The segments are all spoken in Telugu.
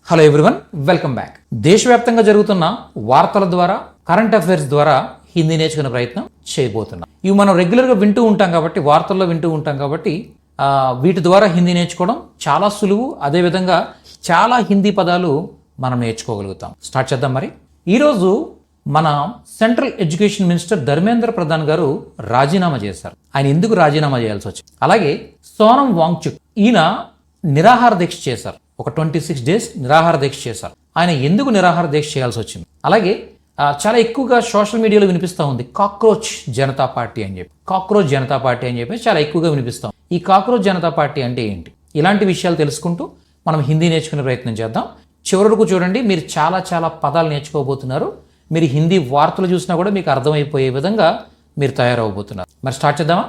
Hello everyone, welcome back. దేశవ్యాప్తంగా జరుగుతున్న వార్తల ద్వారా, కరెంట్ అఫైర్స్ ద్వారా హిందీ నేర్చుకునే ప్రయత్నం చేయబోతున్నాం. ఇవి మనం రెగ్యులర్గా వింటూ ఉంటాం కాబట్టి, వార్తల్లో వింటూ ఉంటాం కాబట్టి వీటి ద్వారా హిందీ నేర్చుకోవడం చాలా సులువు. అదేవిధంగా చాలా హిందీ పదాలు మనం నేర్చుకోగలుగుతాం. స్టార్ట్ చేద్దాం. మరి ఈరోజు మన central education minister Dharmendra Pradhan గారు రాజీనామా చేశారు. ఆయన ఎందుకు రాజీనామా చేయాల్సి వచ్చింది? అలాగే సోనం వాంగ్చుక్ ఈయన నిరాహార దీక్ష చేశారు. ఒక 26 days నిరాహార దీక్ష చేశారు. ఆయన ఎందుకు నిరాహార దీక్ష చేయాల్సి వచ్చింది? అలాగే చాలా ఎక్కువగా సోషల్ మీడియాలో వినిపిస్తూ ఉంది కాక్రోచ్ జనతా పార్టీ అని చెప్పి. కాక్రోచ్ జనతా పార్టీ అని చెప్పి చాలా ఎక్కువగా వినిపిస్తాం. ఈ కాక్రోచ్ జనతా పార్టీ అంటే ఏంటి? ఇలాంటి విషయాలు తెలుసుకుంటూ మనం హిందీ నేర్చుకునే ప్రయత్నం చేద్దాం. చివరి వరకు చూడండి. మీరు చాలా చాలా పదాలు నేర్చుకోబోతున్నారు. మీరు హిందీ వార్తలు చూసినా కూడా మీకు అర్థమైపోయే విధంగా మీరు తయారవబోతున్నారు. మరి స్టార్ట్ చేద్దామా?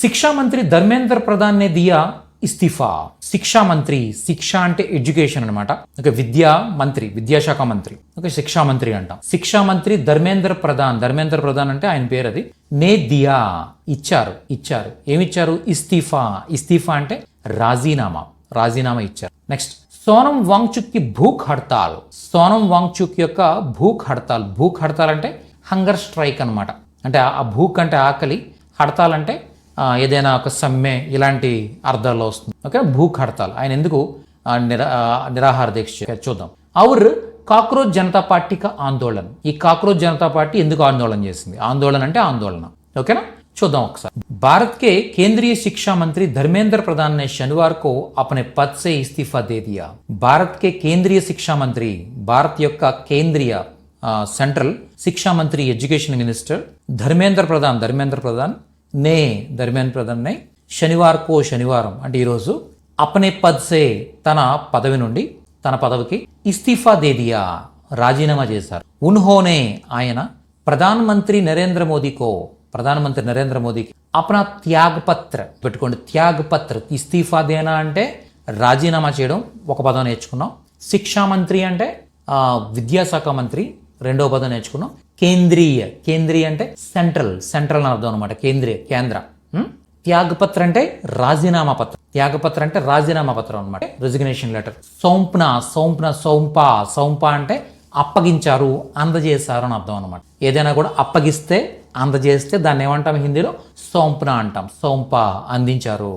శిక్షా మంత్రి ధర్మేంద్ర ప్రధాన్ నే దియా ఇస్తిఫా. శిక్షా మంత్రి, శిక్ష అంటే ఎడ్యుకేషన్ అనమాట. ఓకే, విద్యా మంత్రి, విద్యాశాఖ మంత్రి. ఓకే, శిక్షా మంత్రి అంటాం. శిక్షా మంత్రి ధర్మేంద్ర ప్రధాన్. ధర్మేంద్ర ప్రధాన్ అంటే ఆయన పేరు అది. నే దియా ఇచ్చారు. ఏమిచ్చారు? ఇస్తిఫా. ఇస్తిఫా అంటే రాజీనామా ఇచ్చారు. నెక్స్ట్, సోనం వాంగ్చుక్ కి భూక్ హడతాల్. సోనం వాంగ్చుక్ యొక్క భూక్ హడతాల్. భూక్ హడతాల్ అంటే హంగర్ స్ట్రైక్ అనమాట. అంటే ఆ భూక్ అంటే ఆకలి, హడతాల్ అంటే ఏదైనా ఒక సమ్మె, ఇలాంటి అర్థాల్లో వస్తుంది. ఓకే, భూక్ హడతాల్. ఆయన ఎందుకు నిరాహార దీక్ష చూద్దాం. ఔర్ కాక్రోచ్ జనతా పార్టీ కా ఆందోళన. ఈ కాక్రోచ్ జనతా పార్టీ ఎందుకు ఆందోళన చేసింది? ఆందోళన అంటే ఆందోళన. ఓకేనా, చూద్దాం ఒకసారి. भारत के केंद्रीय शिक्षा मंत्री धर्मेंद्र प्रधान ने शनिवार को अपने पद से इस्तीफा दे दिया. भारत के केंद्रीय शिक्षा मंत्री, भारत యొక్క కేంద్రీయ సెంట్రల్ శిక్షా మంత్రి, ఎడ్యుకేషన్ మినిస్టర్ ధర్మేంద్ర ప్రధాన్ ने శనివారం అంటే ఈరోజు అప్నే పద్ సే తన పదవి నుండి, తన పదవికి ఇస్తిఫా దే దియా, రాజీనామా చేశారు. ఉన్హోనే ఆయన ప్రధానమంత్రి నరేంద్ర మోదీకి అప్నా త్యాగపత్ర పెట్టుకోండి. త్యాగపత్ర, ఇస్తిఫా దేనా అంటే రాజీనామా చేయడం, ఒక పదం నేర్చుకున్నాం. శిక్షా మంత్రి అంటే విద్యాశాఖ మంత్రి, రెండో పదం నేర్చుకున్నాం. కేంద్రీయ అంటే సెంట్రల్ అని అర్థం అనమాట. కేంద్ర. త్యాగపత్ర అంటే రాజీనామా పత్రం. త్యాగపత్ర అంటే రాజీనామా పత్రం అనమాట, రెసిగ్నేషన్ లెటర్. సౌంప అంటే అప్పగించారు, అందజేశారు అని అర్థం అనమాట. ఏదైనా కూడా అప్పగిస్తే, అందజేస్తే దాన్ని ఏమంటాం హిందీలో? సౌంప్న అంటాం. సౌంప, అందించారు.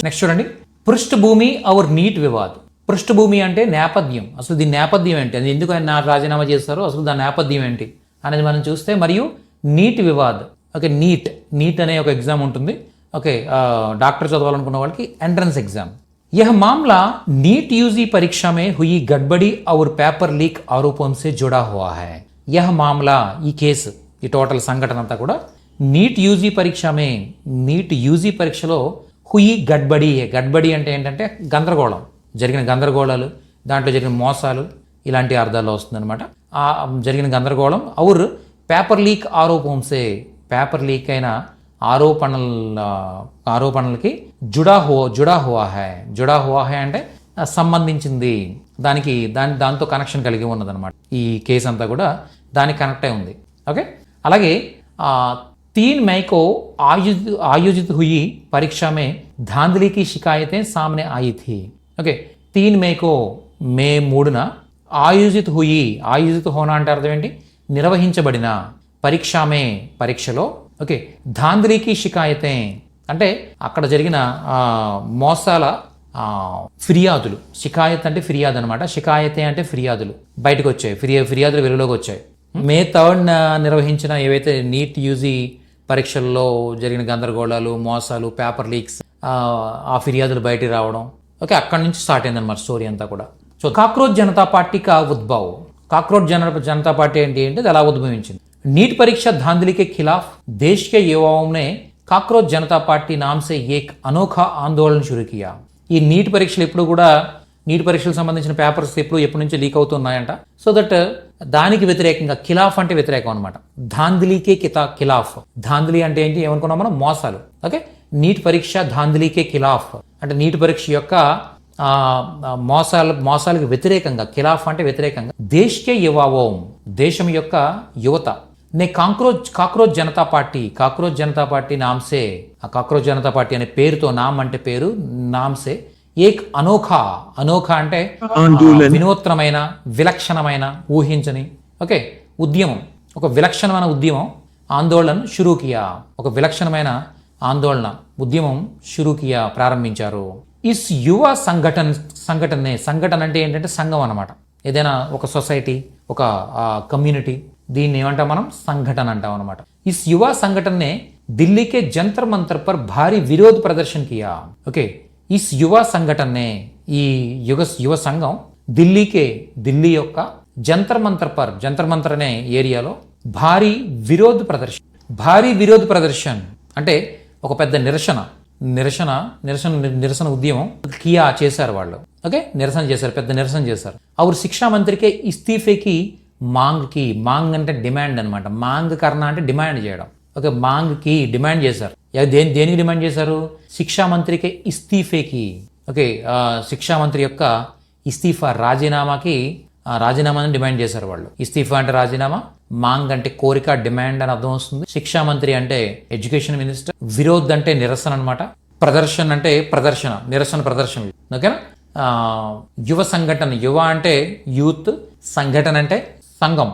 నెక్స్ట్ చూడండి. పృష్ఠభూమి ఔర్ నీట్ వివాద్. పృష్ఠభూమి అంటే నేపథ్యం. అసలు దీని నేపథ్యం ఏంటి, అది ఎందుకు ఆయన రాజీనామా చేశారో అసలు దాని నేపథ్యం ఏంటి అనేది మనం చూస్తే, మరియు నీట్ వివాద్. ఓకే, నీట్ అనే ఒక ఎగ్జామ్ ఉంటుంది. ఓకే, డాక్టర్ చదవాలనుకున్న వాళ్ళకి ఎంట్రన్స్ ఎగ్జామ్. यह मामला नीट यूजी परीक्षा में हुई गड़बड़ी और पेपर लीक आरोपों से जुड़ा हुआ है. यह मामला, ఈ కేసు, ఈ టోటల్ సంఘటన అంతా కూడా నీట్ యూజీ పరీక్షలో హుయి గడ్బడి అంటే ఏంటంటే గందరగోళం, జరిగిన గందరగోళాలు, దాంట్లో జరిగిన మోసాలు, ఇలాంటి అర్థాల్లో వస్తుందన్నమాట. ఆ జరిగిన గందరగోళం. ఔర్ పేపర్ లీక్ ఆరోపంసే, పేపర్ లీక్ అయిన ఆరోపణలకి జుడా హువా హై అంటే సంబంధించింది, దాంతో కనెక్షన్ కలిగి ఉన్నదన్నమాట. ఈ కేసు అంతా కూడా దానికి కనెక్ట్ అయి ఉంది. ఓకే, అలాగే 3 मई को आयोजित हुई परीक्षा में धांधली की शिकायतें सामने आई थी. ఓకే, 3 मई को మే 3న ఆయోజిత్ హోనా అంటే అర్థం ఏంటి? నిర్వహించబడిన పరీక్షలో. ఓకే, ధాంధలీకి షికాయతే అంటే అక్కడ జరిగిన మోసాల ఫిర్యాదులు. షికాయత్ అంటే ఫిర్యాదు అనమాట. షికాయతే అంటే ఫిర్యాదులు బయటకు వచ్చాయి, ఫిర్యాదులు వెలుగులోకి వచ్చాయి. మే 3న నిర్వహించిన ఏవైతే నీట్ యూజీ పరీక్షల్లో జరిగిన గందరగోళాలు, మోసాలు, పేపర్ లీక్స్, ఆ ఫిర్యాదులు బయటికి రావడం. ఓకే, అక్కడి నుంచి స్టార్ట్ అయిందన్నమాట స్టోరీ అంతా కూడా. సో కాక్రోచ్ జనతా పార్టీ కా ఉద్భవ్. కాక్రోచ్ జనతా పార్టీ ఏంటి అంటే అది ఎలా ఉద్భవించింది? नीट परीक्षा धांधली के खिलाफ देश के युवाओं ने काक्रोच जनता पार्टी नाम से एक अनोखा आंदोलन शुरू किया. ఈ నీట్ పరీక్షలు ఎప్పుడు కూడా, నీట్ పరీక్షలకు సంబంధించిన పేపర్స్ ఎప్పటి నుంచి లీక్ అవుతున్నాయంట. సో దట్ దానికి వ్యతిరేకంగా, ఖిలాఫ్ అంటే వ్యతిరేకం అనమాట. ధాంధలీకే ఖిలాఫ్. ధాంధలీ అంటే ఏంటి, ఏమనుకున్నాం మనం? మోసాలు. ఓకే, నీట్ పరీక్ష ధాంధలీకే ఖిలాఫ్ అంటే నీట్ పరీక్ష యొక్క మోసాలకు వ్యతిరేకంగా, ఖిలాఫ్ అంటే వ్యతిరేకంగా. దేశ్కే యువావోం, దేశం యొక్క యువత. ने కాక్రోచ్ జనతా పార్టీ నామ్సే, ఆ కాక్రోచ్ జనతా పార్టీ అనే పేరుతో, నామ్ అంటే పేరు, నామ్సే ఏక్ అనోఖా, అనోఖా అంటే వినూత్నమైన, విలక్షణమైన, ఊహించని ఓకే ఉద్యమం, ఒక విలక్షణమైన ఉద్యమం ఆందోళన షురూ కియా, ఒక విలక్షణమైన ఆందోళన ఉద్యమం షురూ కియా ప్రారంభించారు. ఇస్ యువ సంఘటన అంటే ఏంటంటే సంఘం అన్నమాట. ఏదైనా ఒక సొసైటీ, ఒక కమ్యూనిటీ, దీన్ని ఏమంటాం మనం సంఘటన అంటాం అనమాట. ఇస్ యువ సంఘటన ఢిల్లీకే జంతర్ మంతర్ పర్ భారీ విరోధ ప్రదర్శన కియా. ఓకే, ఇస్ యువ సంఘటన ఈ యువ సంఘం ఢిల్లీ యొక్క జంతర్ మంతర్ అనే ఏరియాలో భారీ విరోధ ప్రదర్శన అంటే ఒక పెద్ద నిరసన ఉద్యమం కియా చేశారు వాళ్ళు. ఓకే, పెద్ద నిరసన చేశారు. और शिक्षा मंत्री के इस्तीफे की మాంగ్ అంటే డిమాండ్ అనమాట. మాంగ్ కర్ణ అంటే డిమాండ్ చేయడం. ఓకే, మాంగ్ కి డిమాండ్ చేశారు. దేనికి డిమాండ్ చేశారు? శిక్షా మంత్రికి ఇస్తీఫేకి. ఓకే, శిక్షా మంత్రి యొక్క ఇస్తీఫా రాజీనామాని డిమాండ్ చేశారు వాళ్ళు. ఇస్తీఫా అంటే రాజీనామా, మాంగ్ అంటే కోరిక, డిమాండ్ అని అర్థం వస్తుంది. శిక్షా మంత్రి అంటే ఎడ్యుకేషన్ మినిస్టర్, విరోధ్ అంటే నిరసన అనమాట, ప్రదర్శన అంటే నిరసన ప్రదర్శన. ఓకేనా? యువ సంఘటన, యువ అంటే యూత్, సంఘటన అంటే సంఘం.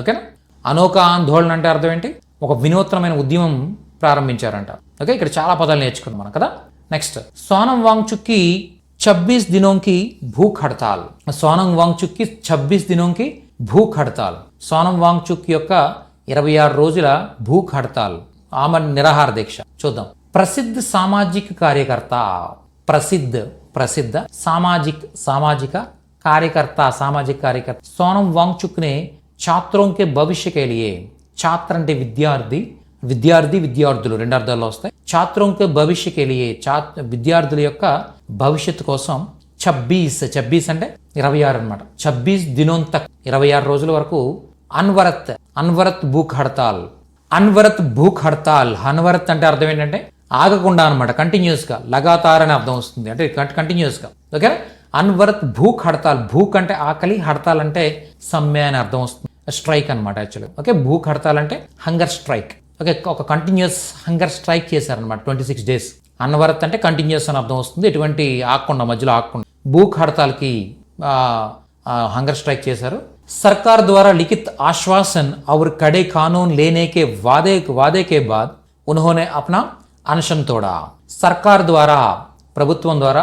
ఓకేనా? అనోఖా ఆందోళన అంటే అర్థం ఏంటి? ఒక వినూత్నమైన ఉద్యమం ప్రారంభించారంట. ఓకే, ఇక్కడ చాలా పదాలు నేర్చుకున్నాం మనం కదా. నెక్స్ట్, సోనం వాంగ్చుక్ కి 26 दिनों की भूख हड़ताल. సోనం వాంగ్చుక్ కి 26 दिनों की భూక్ హడతాల్. సోనం వాంగ్చుక్ యొక్క 26 రోజుల భూక్ హడతాల్, ఆమె నిరాహార దీక్ష. చూద్దాం. ప్రసిద్ధ సామాజిక కార్యకర్త, ప్రసిద్ధ సామాజిక कार्यकर्ता सोनम वांगचुक ने छात्रों के भविष्य के लिए, छात्र అంటే విద్యార్థులు రెండు అర్థాల్లో వస్తాయి. छात्रों के भविष्य के लिए, విద్యార్థుల యొక్క భవిష్యత్తు కోసం 26 అంటే 26 అన్నమాట. 26 దినోం తక్ 26 రోజుల వరకు అన్వరత్ భూక్ హడతాల్. అన్వరత్ అంటే అర్థం ఏంటంటే ఆగకుండా అనమాట, కంటిన్యూస్ గా, లగాతార్ అని అర్థం వస్తుంది, అంటే కంటిన్యూస్ గా. ఓకే, అన్వరత్ భూక్ హడతాల్. భూక్ అంటే ఆకలి, హడతాల్ అంటే సమ్మె అని అర్థం వస్తుంది, స్ట్రైక్ అనమాట యాక్చువల్లీ. ఓకే, భూక్ హడతాల్ అంటే హంగర్ స్ట్రైక్. ఓకే, ఒక కంటిన్యూస్ హంగర్ స్ట్రైక్ చేశారనమాట 26 days. అన్వరత్ అంటే కంటిన్యూస్ అని అర్థం వస్తుంది, ఎటువంటి మధ్యలో ఆగకుండా. భూక్ హడతాల్ కి హంగర్ స్ట్రైక్ చేశారు. सरकार द्वारा लिखित आश्वासन और कड़े कानून लेने के वादे के बाद उन्होंने अपना अनशन तोड़ा. सरकार द्वारा, ప్రభుత్వం ద్వారా,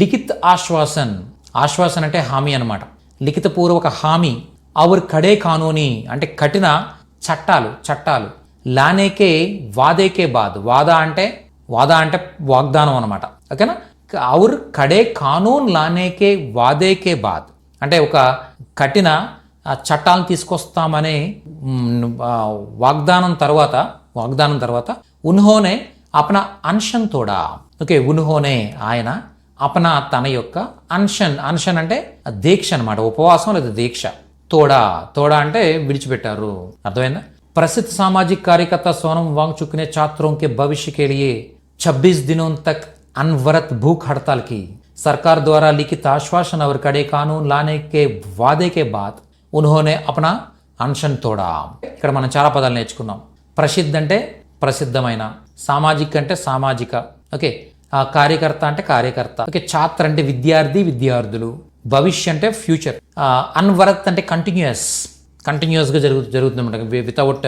లిఖిత్ ఆశ్వాసన్ అంటే హామీ అనమాట, లిఖిత పూర్వక హామీ, ఔర్ కడే కానూనీ అంటే కఠిన చట్టాలు, లానేకే వాదేకే బాద్, వాదా అంటే వాగ్దానం అనమాట. ఓకేనా? ఔర్ కడే కానూన్ లానేకే వాదేకే బాద్ అంటే ఒక కఠిన చట్టాలను తీసుకొస్తామనే వాగ్దానం తర్వాత ఉన్హోనే అప్నా అన్షన్ తోడా. ఓకే, ఉన్హోనే ఆయన, అప్నా తన యొక్క అన్షన్ అంటే దీక్ష అనమాట, ఉపవాసం లేదా దీక్ష. తోడా అంటే విడిచిపెట్టారు. అర్థమైందా? प्रसिद्ध सामाजिक कार्यकर्ता सोनम वांगचुक ने छात्रों के भविष्य के लिए 26 दिनों तक अनवरत भूख हड़ताल की. सरकार द्वारा लिखित आश्वासन और कड़े कानून लाने के वादे के बाद उन्होंने अपना अनशन तोड़ा. ఇక్కడ మనం చాలా పదాలు నేర్చుకున్నాం. ప్రసిద్ధ అంటే ప్రసిద్ధమైన, సామాజిక్ అంటే సామాజిక, ఓకే, కార్యకర్త అంటే కార్యకర్త, ఓకే, ఛాత్ర అంటే విద్యార్థులు, భవిష్య అంటే ఫ్యూచర్, అన్వరత్ అంటే కంటిన్యూస్గా జరుగుతుందన్నమాట, వితౌట్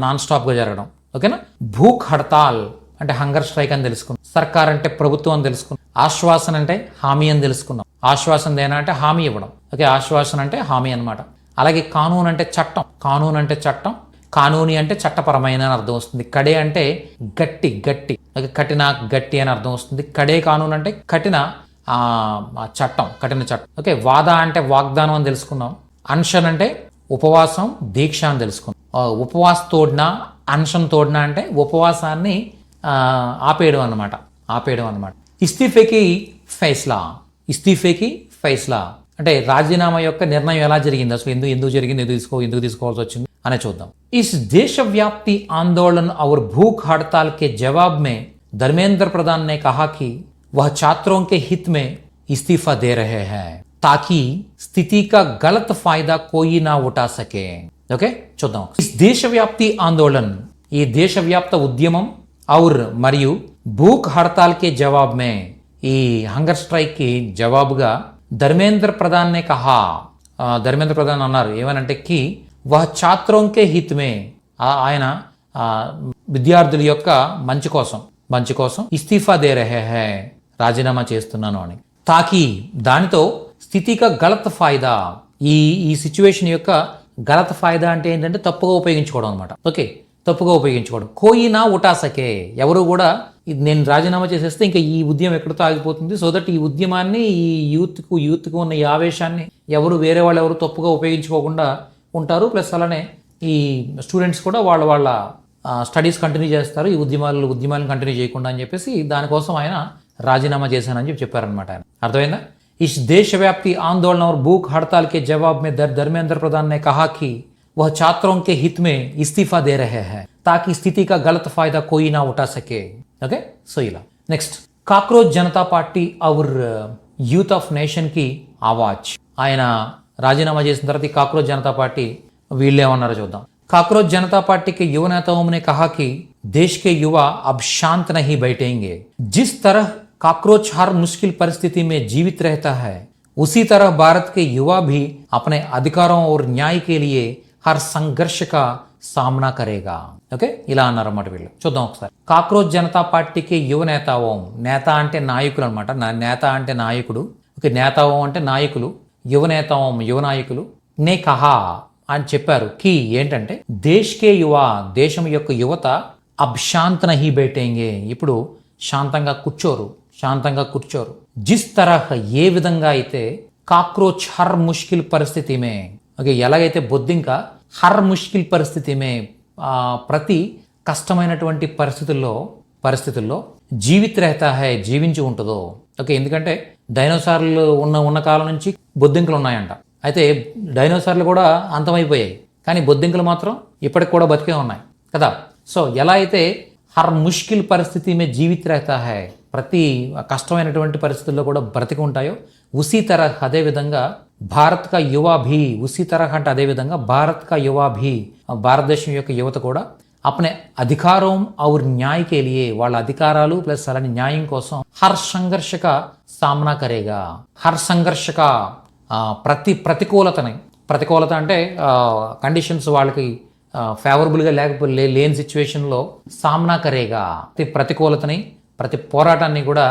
నాన్ స్టాప్గా జరగడం. ఓకేనా? భూక్ హడతాల్ అంటే హంగర్ స్ట్రైక్ అని తెలుసుకున్నాం. సర్కార్ అంటే ప్రభుత్వం అని తెలుసుకున్నాం. ఆశ్వాసన అంటే హామీ అని తెలుసుకున్నాం. ఆశ్వాసన దేనా అంటే హామీ ఇవ్వడం. ఓకే, ఆశ్వాసన అంటే హామీ అనమాట. అలాగే కానూన్ అంటే చట్టం, కానూని అంటే చట్టపరమైన అని అర్థం వస్తుంది. కడే అంటే గట్టి, ఓకే, గట్టి అని అర్థం వస్తుంది. కడే కానూన్ అంటే కఠిన చట్టం. ఓకే, వాదా అంటే వాగ్దానం అని తెలుసుకున్నాం. అన్షన్ అంటే ఉపవాసం, దీక్ష అని తెలుసుకున్నాం. ఉపవాస్ తోడినా, అన్షన్ తోడినా అంటే ఉపవాసాన్ని ఆపేయడం అనమాట. ఇస్తీఫేకి ఫైస్లా అంటే రాజీనామా యొక్క నిర్ణయం ఎలా జరిగింది, అసలు ఎందుకు జరిగింది, ఎందుకు తీసుకోవాల్సి వచ్చింది అనే చూద్దాం. इस देशव्यापी आंदोलन और भूख हड़ताल के जवाब में धर्मेंद्र प्रधान ने कहा कि वह छात्रों के हित में इस्तीफा दे रहे हैं ताकि स्थिति का गलत फायदा कोई ना उठा सके. ఓకే, చూద్దాం. इस देशव्यापी आंदोलन, ఈ దేశవ్యాప్త ఉద్యమం, और మరియు భూక్ హడతాల్ కే జవాబ్ మే, ఈ హంగర్ స్ట్రైక్కి జవాబుగా ధర్మేంద్ర ప్రధాన్ నే కహా, ధర్మేంద్ర ప్రధాన్ అన్నారు ఏమనంటే కి వహ ఛాత్రోంకే హిత్ మే, ఆయన విద్యార్థుల యొక్క మంచి కోసం ఇస్తీఫా దే రహే హై, రాజీనామా చేస్తున్నాను అని. తాకి దానితో స్థితిక గలత్ ఫాయిదా, ఈ సిచ్యువేషన్ యొక్క గలత్ ఫాయిదా అంటే ఏంటంటే తప్పుగా ఉపయోగించుకోవడం అనమాట. ఓకే, తప్పుగా ఉపయోగించుకోవడం. కోయి నా ఉటాసకే, ఎవరు కూడా నేను రాజీనామా చేసేస్తే ఇంకా ఈ ఉద్యమం ఎక్కడితో ఆగిపోతుంది, సో దట్ ఈ ఉద్యమాన్ని ఈ యూత్కు ఉన్న ఈ ఆవేశాన్ని ఎవరు వేరే వాళ్ళు ఎవరు తప్పుగా ఉపయోగించుకోకుండా ఉంటారు. ప్లస్ అలానే ఈ స్టూడెంట్స్ కూడా వాళ్ళ స్టడీస్ కంటిన్యూ చేస్తారు, ఈ ఉద్యమాలను కంటిన్యూ చేయకుండా అని చెప్పేసి దానికోసం ఆయన రాజీనామా చేశానని చెప్పారనమాట. ఆయన అర్థమైందా. इस देशव्यापी आंदोलन और भूख हड़ताल के जवाब में धर्मेंद्र प्रधान ने कहा कि वह छात्रों के हित में इस्तीफा दे रहे हैं ताकि स्थिति का गलत फायदा कोई ना उठा सके. ओके, सो ఇలా నెక్స్ట్ కాక్రోచ్ జనతా పార్టీ और యూత్ ఆఫ్ నేషన్ की आवाज. ఆయన రాజీనామా చేసిన తర్వాత ఈ కాక్రోచ్ జనతా పార్టీ వీళ్ళు ఏమన్నారో చూద్దాం. काक्रोच जनता पार्टी के युवा नेताओं ने कहा कि देश के युवा अब शांत नहीं बैठेंगे. जिस तरह काक्रोच हर मुश्किल परिस्थिति में जीवित रहता है, उसी तरह भारत के युवा भी अपने अधिकारों और न्याय के लिए हर संघर्ष का सामना करेगा. ఓకే, ఇలా అన్నారన్నమాట వీళ్ళు. చూద్దాం ఒకసారి. కాక్రోచ్ జనతా పార్టీకి యువ నేతావం, నేత అంటే నాయకులు అనమాట, నేత అంటే నాయకుడు. ఓకే, నేతావం అంటే నాయకులు, యువ నేతావం యువ నాయకులు. నే కహా అని చెప్పారు కి ఏంటంటే దేశ్కే యువ, దేశం యొక్క యువత అబ్ శాంత్ నహీ బైఠేంగే, ఇప్పుడు శాంతంగా కూర్చోరు. జిస్ తరహ్, ఏ విధంగా అయితే కాక్రోచ్ హర్ ముష్కిల్ పరిస్థితి మే, ఓకే, ఎలాగైతే బొద్దింక హర్ ముష్కిల్ పరిస్థితి మే, ప్రతి కష్టమైనటువంటి పరిస్థితుల్లో జీవిత్ రహతా హై, జీవించి ఉంటుందో. ఓకే, ఎందుకంటే డైనోసార్లు ఉన్న కాలం నుంచి బొద్దింకలు ఉన్నాయంట. అయితే డైనోసార్లు కూడా అంతమైపోయాయి, కానీ బొద్దింకలు మాత్రం ఇప్పటికి కూడా బతికే ఉన్నాయి కదా. సో ఎలా అయితే హర్ ముష్కిల్ పరిస్థితి మే జీవిత్ రహతా హై, ప్రతి కష్టమైనటువంటి పరిస్థితుల్లో కూడా బ్రతికి ఉంటాయో, ఉసీ తరహ్ అదేవిధంగా భారత్ కా యువా భీ, ఉసీ తరహ్ అంటే అదేవిధంగా భారత్ కా యువా భీ, భారతదేశం యొక్క యువత కూడా అప్నే అధికారం ఔర్ న్యాయ్ కే లియే, వాళ్ళ అధికారాలు ప్లస్ అలాంటి న్యాయం కోసం హర్ సంఘర్ష కా సామ్నా కరేగా. హర్ సంఘర్ష కా ప్రతికూలత అంటే కండిషన్స్ వాళ్ళకి ఫేవరబుల్గా లేని సిచ్యువేషన్లో సామ్నా కరేగా, ప్రతికూలతని ప్రతి పోరాటాన్ని కూడా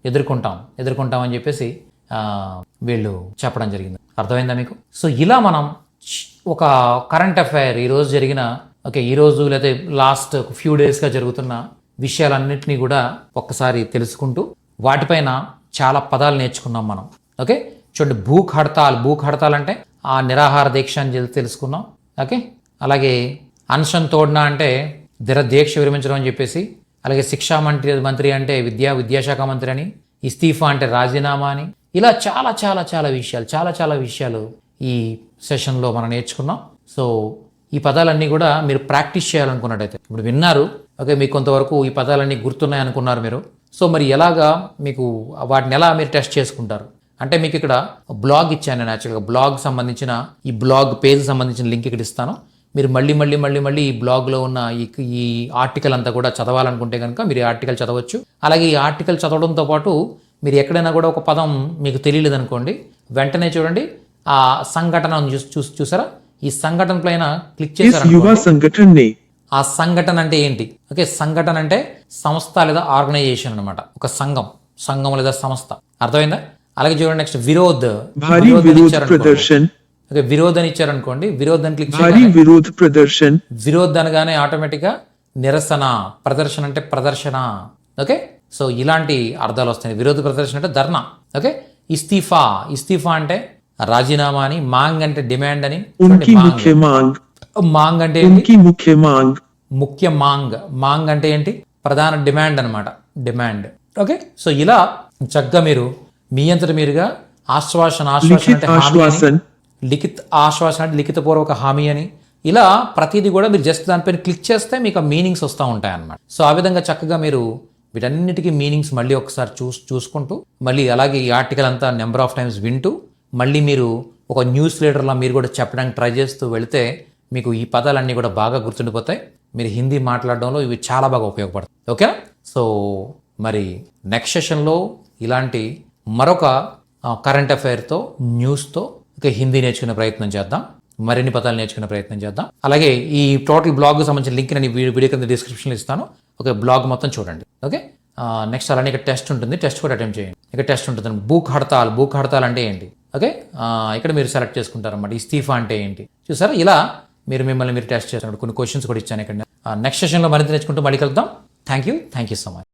ఎదుర్కొంటాం అని చెప్పేసి వీళ్ళు చెప్పడం జరిగింది. అర్థమైందా మీకు? సో ఇలా మనం ఒక కరెంట్ అఫైర్ ఈరోజు జరిగిన, ఈరోజు లేదా లాస్ట్ ఫ్యూ డేస్గా జరుగుతున్న విషయాలన్నింటినీ కూడా ఒక్కసారి తెలుసుకుంటూ వాటిపైన చాలా పదాలు నేర్చుకున్నాం మనం. ఓకే, చూడండి, భూక్ హడతాల్ అంటే ఆ నిరాహార దీక్ష అని తెలుసుకున్నాం. ఓకే, అలాగే అన్షన్ తోడ్నా అంటే దీక్ష విరమించడం అని చెప్పేసి, అలాగే శిక్షా మంత్రి అంటే విద్యాశాఖ మంత్రి అని, ఇస్తీఫా అంటే రాజీనామా అని, ఇలా చాలా చాలా చాలా విషయాలు ఈ సెషన్లో మనం నేర్చుకున్నాం. సో ఈ పదాలన్నీ కూడా మీరు ప్రాక్టీస్ చేయాలనుకున్నట్టయితే, ఇప్పుడు విన్నారు, ఓకే, మీకు కొంతవరకు ఈ పదాలన్నీ గుర్తున్నాయి అనుకున్నారు మీరు. సో మరి ఎలాగా మీకు వాటిని ఎలా మీరు టెస్ట్ చేసుకుంటారు అంటే, మీకు ఇక్కడ బ్లాగ్ ఇచ్చాను నేను. యాక్చువల్గా బ్లాగ్ సంబంధించిన ఈ బ్లాగ్ పేజ్ సంబంధించిన లింక్ ఇక్కడ ఇస్తాను. మీరు మళ్ళీ ఈ బ్లాగ్లో ఉన్న ఈ ఆర్టికల్ అంతా కూడా చదవాలనుకుంటే కనుక మీరు ఈ ఆర్టికల్ చదవచ్చు. అలాగే ఈ ఆర్టికల్ చదవడంతో పాటు మీరు ఎక్కడైనా కూడా ఒక పదం మీకు తెలియలేదు అనుకోండి, వెంటనే చూడండి ఆ సంఘటన చూసారా, ఈ సంఘటన పైన క్లిక్ చేశారు. ఆ సంఘటన అంటే ఏంటి? ఓకే, సంఘటన అంటే సంస్థ లేదా ఆర్గనైజేషన్ అనమాట, ఒక సంఘం లేదా సంస్థ. అర్థమైందా? అలాగే చూడండి, నెక్స్ట్ విరోధ్ అని ఇచ్చారనుకోండి, విరోధ్ అని క్లిక్ చేయండి. విరోధ్ అనగానే ఆటోమేటిక్ గా నిరసన, ప్రదర్శన అంటే ప్రదర్శన. ఓకే, సో ఇలాంటి అర్థాలు వస్తాయి. విరోధ ప్రదర్శన అంటే ధర్నా. ఓకే, ఇస్తీఫా అంటే రాజీనామా అని, మాంగ్ అంటే డిమాండ్ అని. మాంగ్ అంటే ముఖ్య మాంగ్ అంటే ఏంటి? ప్రధాన డిమాండ్ అనమాట, డిమాండ్. ఓకే, సో ఇలా చక్కగా మీరు మీ అంతట మీరుగా ఆశ్వాసన అంటే ఆశ్వాసన అంటే లిఖితపూర్వక హామీ అని, ఇలా ప్రతిదీ కూడా మీరు జస్ట్ దానిపైన క్లిక్ చేస్తే మీకు ఆ మీనింగ్స్ వస్తూ ఉంటాయి అన్నమాట. సో ఆ విధంగా చక్కగా మీరు వీటన్నిటికీ మీనింగ్స్ మళ్ళీ ఒకసారి చూసుకుంటూ, మళ్ళీ అలాగే ఈ ఆర్టికల్ అంతా నెంబర్ ఆఫ్ టైమ్స్ వింటూ, మళ్ళీ మీరు ఒక న్యూస్ రీడర్లా మీరు కూడా చెప్పడానికి ట్రై చేస్తూ వెళితే మీకు ఈ పదాలన్నీ కూడా బాగా గుర్తుండిపోతాయి. మీరు హిందీ మాట్లాడడంలో ఇవి చాలా బాగా ఉపయోగపడతాయి. ఓకే, సో మరి నెక్స్ట్ సెషన్లో ఇలాంటి మరొక కరెంట్ అఫైర్తో న్యూస్తో ఇక హిందీ నేర్చుకునే ప్రయత్నం చేద్దాం, మరిన్ని పదాలు నేర్చుకునే ప్రయత్నం చేద్దాం. అలాగే ఈ టోటల్ బ్లాగ్ సంబంధించిన లింక్ నేను వీడియో కింద డిస్క్రిప్షన్లో ఇస్తాను. ఓకే, బ్లాగ్ మొత్తం చూడండి. ఓకే, నెక్స్ట్ అలానే ఇక్కడ టెస్ట్ ఉంటుంది, టెస్ట్ కూడా అటెంప్ట్ చేయండి. ఇక్కడ టెస్ట్ ఉంటుంది, భూక్ హడతాల్ అంటే ఏంటి. ఓకే, ఇక్కడ మీరు సెలెక్ట్ చేసుకుంటారన్నమాట. ఇస్తీఫా అంటే ఏంటి చూసారా. ఇలా మీరు టెస్ట్ చేస్తున్నారు. కొన్ని క్వశ్చన్స్ కూడా ఇచ్చాను ఇక్కడ. నెక్స్ట్ సెషన్లో మరింత నేర్చుకుంటూ మళ్ళీ కలుద్దాం. Thank you so much.